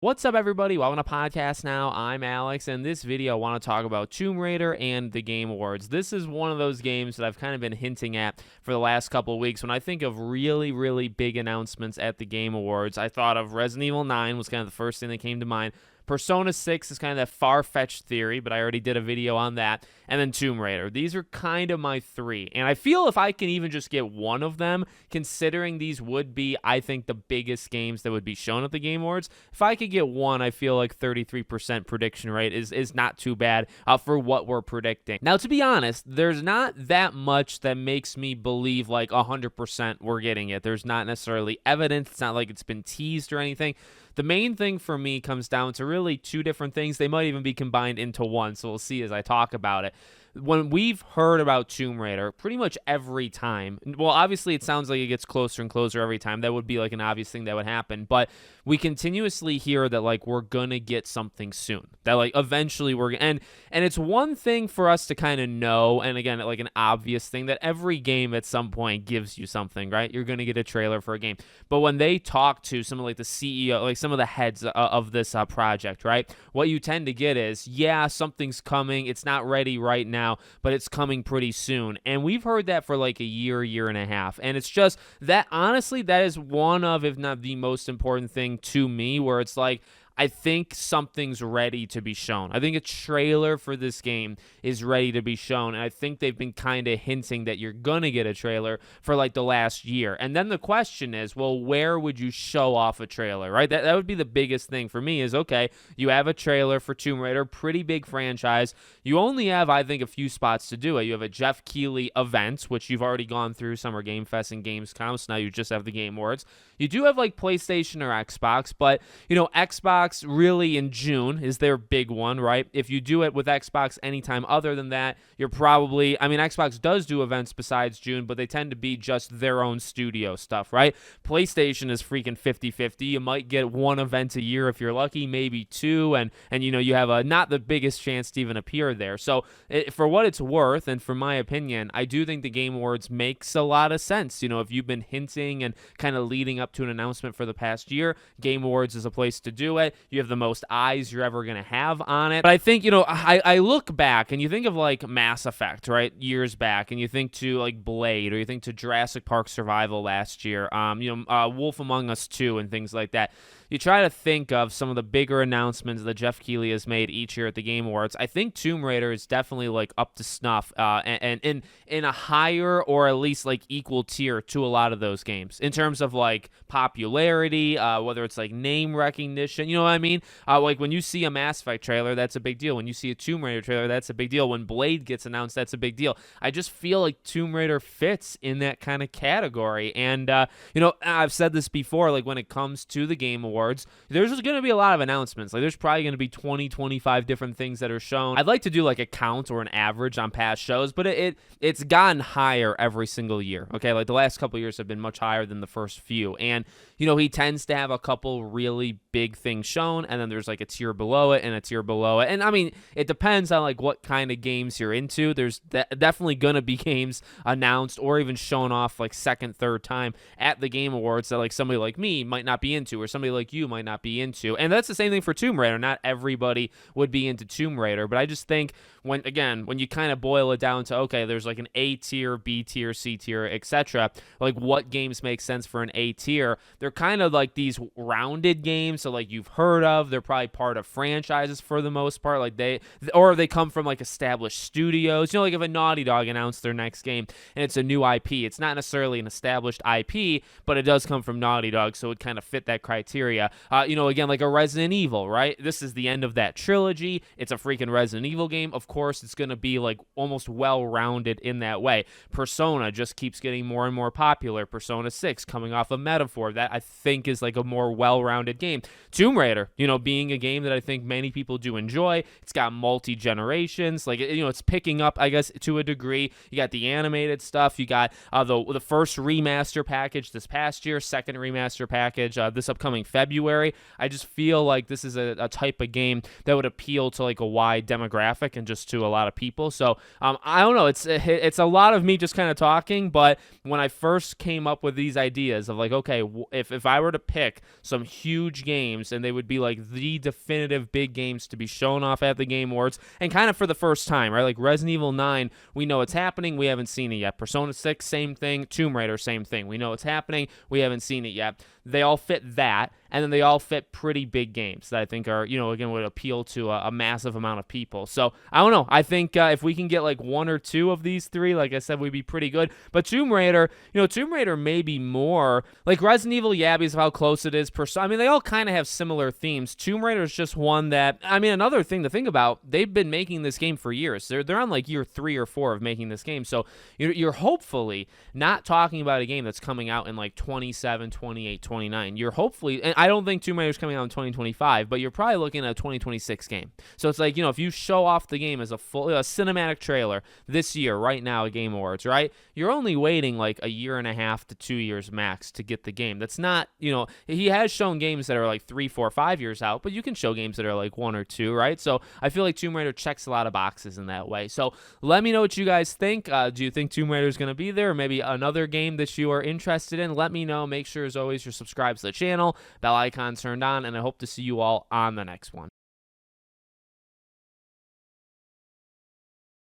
What's up, everybody? Welcome to Podcast Now. I'm Alex, and in this video, I want to talk about Tomb Raider and the Game Awards. This is one of those games that I've kind of been hinting at for the last couple of weeks. When I think of really, really big announcements at the Game Awards, I thought of Resident Evil 9 was kind of the first thing that came to mind. Persona 6 is kind of that far-fetched theory, but I already did a video on that. And then Tomb Raider. These are kind of my three. And I feel if I can even just get one of them, considering these would be, I think, the biggest games that would be shown at the Game Awards, if I could get one, I feel like 33% prediction rate is not too bad for what we're predicting. Now, to be honest, there's not that much that makes me believe like 100% we're getting it. There's not necessarily evidence. It's not like it's been teased or anything. The main thing for me comes down to really two different things. They might even be combined into one, so we'll see as I talk about it. When we've heard about Tomb Raider, pretty much every time, well, obviously it sounds like it gets closer and closer every time. That would be like an obvious thing that would happen, but we continuously hear that like we're gonna get something soon. That like eventually and it's one thing for us to kind of know, and again, like an obvious thing that every game at some point gives you something, right? You're gonna get a trailer for a game, but when they talk to some of like the CEO, like some of the heads of this project, right? What you tend to get is, yeah, something's coming. It's not ready right now, but it's coming pretty soon. And we've heard that for like a year and a half. And it's just that, honestly, that is one of, if not the most important thing to me, where it's like, I think something's ready to be shown. I think a trailer for this game is ready to be shown. And I think they've been kind of hinting that you're going to get a trailer for like the last year. And then the question is, well, where would you show off a trailer, right? That would be the biggest thing for me is, okay, you have a trailer for Tomb Raider, pretty big franchise. You only have, I think, a few spots to do it. You have a Jeff Keighley event, which you've already gone through, Summer Game Fest and Gamescom, so now you just have the Game Awards. You do have like PlayStation or Xbox, but, you know, Xbox really in June is their big one, right? If you do it with Xbox anytime other than that, you're probably, I mean, Xbox does do events besides June, but they tend to be just their own studio stuff, right? PlayStation is freaking 50-50. You might get one event a year if you're lucky, maybe two, and you know, you have a not the biggest chance to even appear there. So for what it's worth, and for my opinion, I do think the Game Awards makes a lot of sense. You know, if you've been hinting and kind of leading up to an announcement for the past year, Game Awards is a place to do it. You have the most eyes you're ever going to have on it. But I think, you know, I look back and you think of like Mass Effect, right? Years back, and you think to like Blade, or you think to Jurassic Park Survival last year, Wolf Among Us 2 and things like that. You try to think of some of the bigger announcements that Jeff Keighley has made each year at the Game Awards. I think Tomb Raider is definitely like up to snuff and in a higher or at least like equal tier to a lot of those games in terms of like popularity, whether it's like name recognition, you know what I mean? Like when you see a Mass Effect trailer, that's a big deal. When you see a Tomb Raider trailer, that's a big deal. When Blade gets announced, that's a big deal. I just feel like Tomb Raider fits in that kind of category. And, you know, I've said this before, like when it comes to the Game Awards, there's going to be a lot of announcements. Like there's probably going to be 20, 25 different things that are shown. I'd like to do like a count or an average on past shows, but it's gotten higher every single year. Okay, like the last couple of years have been much higher than the first few. And, you know, he tends to have a couple really big things shown, and then there's like a tier below it and a tier below it. And I mean, it depends on like what kind of games you're into. There's definitely going to be games announced or even shown off like second, third time at the Game Awards that like somebody like me might not be into, or somebody like you might not be into. And that's the same thing for Tomb Raider. Not everybody would be into Tomb Raider, but I just think when you kind of boil it down to, okay, there's like an A tier, B tier, C tier, etc. Like what games make sense for an A tier? They're kind of like these rounded games, so like you've heard of. They're probably part of franchises for the most part. Like they come from like established studios. You know, like if a Naughty Dog announced their next game and it's a new IP, it's not necessarily an established IP, but it does come from Naughty Dog, so it kind of fit that criteria. You know, again, like a Resident Evil, right? This is the end of that trilogy. It's a freaking Resident Evil game. Of course, it's going to be like almost well-rounded in that way. Persona just keeps getting more and more popular. Persona 6 coming off of Metaphor, that I think is like a more well-rounded game. Tomb Raider, you know, being a game that I think many people do enjoy. It's got multi-generations. Like, you know, it's picking up, I guess, to a degree. You got the animated stuff. You got the first remaster package this past year, second remaster package this upcoming February. I just feel like this is a type of game that would appeal to like a wide demographic and just to a lot of people. So I don't know. It's a lot of me just kind of talking, but when I first came up with these ideas of like, okay, if I were to pick some huge games and they would be like the definitive big games to be shown off at the Game Awards and kind of for the first time, right? Like Resident Evil 9, we know it's happening. We haven't seen it yet. Persona 6, same thing. Tomb Raider, same thing. We know it's happening. We haven't seen it yet. They all fit that, and then they all fit pretty big games that I think are, again, would appeal to a massive amount of people. So, I don't know. I think if we can get like one or two of these three, like I said, we'd be pretty good. But Tomb Raider, Tomb Raider may be more, like Resident Evil, yeah, because of how close it is. I mean, they all kind of have similar themes. Tomb Raider is just one that, I mean, another thing to think about, they've been making this game for years. They're on like year 3 or 4 of making this game. So, you're hopefully not talking about a game that's coming out in like 27, 28, 29. You're hopefully, and I don't think Tomb Raider is coming out in 2025, but you're probably looking at a 2026 game. So it's like, if you show off the game as a cinematic trailer this year, right now at Game Awards, right? You're only waiting like a year and a half to 2 years max to get the game. That's not, he has shown games that are like 3, 4, 5 years out, but you can show games that are like 1 or 2, right? So I feel like Tomb Raider checks a lot of boxes in that way. So let me know what you guys think. Do you think Tomb Raider is going to be there? Or maybe another game that you are interested in? Let me know. Make sure, as always, you're subscribed to the channel, bell icon turned on, and I hope to see you all on the next one.